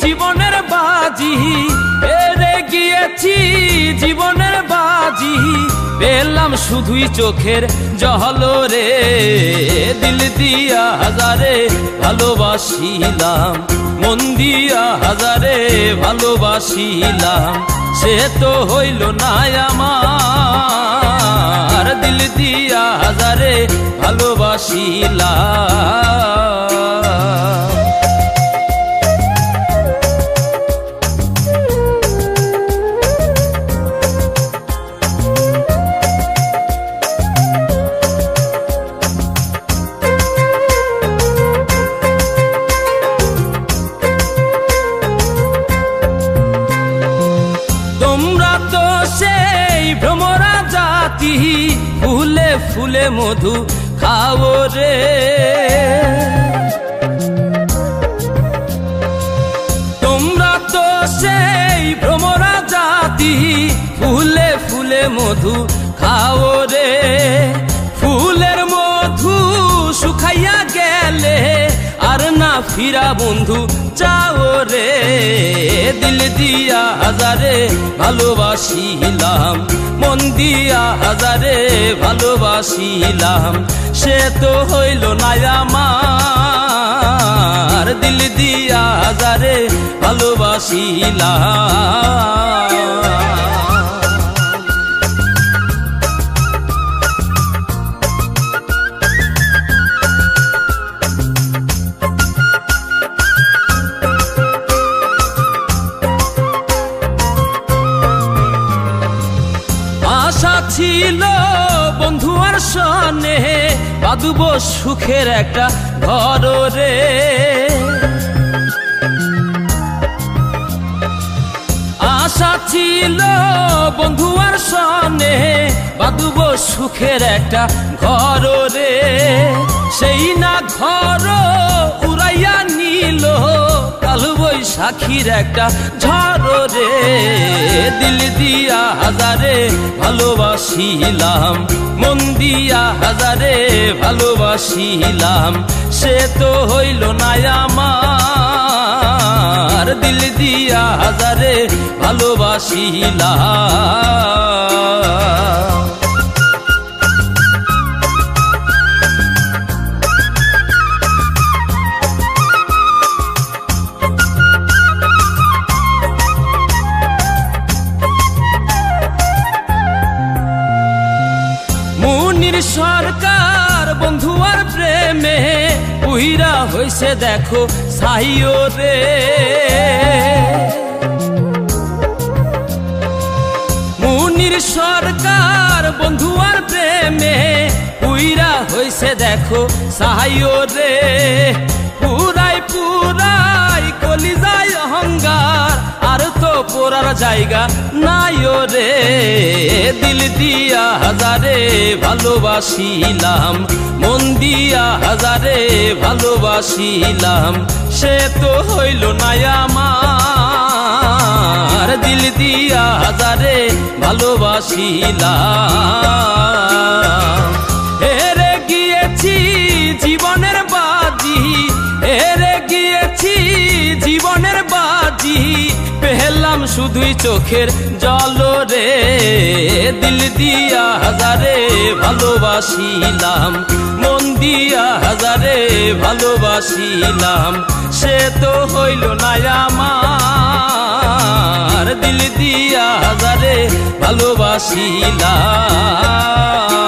জীবনের বাজি হেরে গিয়েছি, জীবনের বাজি পেলাম শুধুই চোখের জহলরে। দিল দিয়া হাজারে ভালোবাসিলাম, মন দিয়া হাজারে ভালোবাসিলাম, সে তো হইল না আমার। দিল দিয়া হাজারে ভালোবাসিলাম। তোমরা তো সেই ভ্রমরা জাতি, ফুলে ফুলে মধু খাও রে। তোমরা তো সেই ভ্রমরা জাতি, ফুলে ফুলে মধু খাও রে। ফুলের মধু শুকাইয়া গেলে আর না ফিরা বন্ধু যাও রে। দিল দিয়া হাজারে ভালোবাসিলাম, মন দিয়া হাজারে ভালোবাসিলাম, সে তো হইল না আমার। দিল দিয়া হাজারে ভালোবাসিলাম। আশা ছিল বন্ধু আর সনে বাঁধব সুখের একটা ঘর রে। আশা ছিল বন্ধু আর সনে বাঁধব সুখের একটা ঘর রে। সেই না ঘর উড়াইয়া নিল কাল বৈশাখীর একটা ঝড় রে। দিল দিয়া হাজারে ভালোবাসিলাম, মন দিয়া হাজারে ভালোবাসিলাম, সে তো হইল না আমার। দিল দিয়া হাজারে ভালোবাসিলাম। মুনির সরকার বন্ধু আর প্রেমে পুইরা হইছে দেখো সাইও রে। মুনির সরকার বন্ধু আর প্রেমে পুইরা হইছে দেখো সাইও রে। পুরাই পুরাই কলিজায় অহংকার আর তো পোড়ার জায়গা নাইও রে। দিল দিয়া হাজারে ভালোবাসিলাম, মন দিয়া হাজারে ভালোবাসিলাম, সে তো হইল না আমার। দিল দিয়া হাজারে ভালোবাসিলাম। হেরে গিয়েছি জীবনের বাজি, হেরে গিয়েছি জীবনের বাজি পেলাম শুধুই চোখের জল রে। দিল দিয়া হাজারে ভালোবাসিলাম, মন দিয়া হাজারে ভালোবাসিলাম, সে তো হইল না আমার। দিল দিয়া হাজারে ভালোবাসিলাম।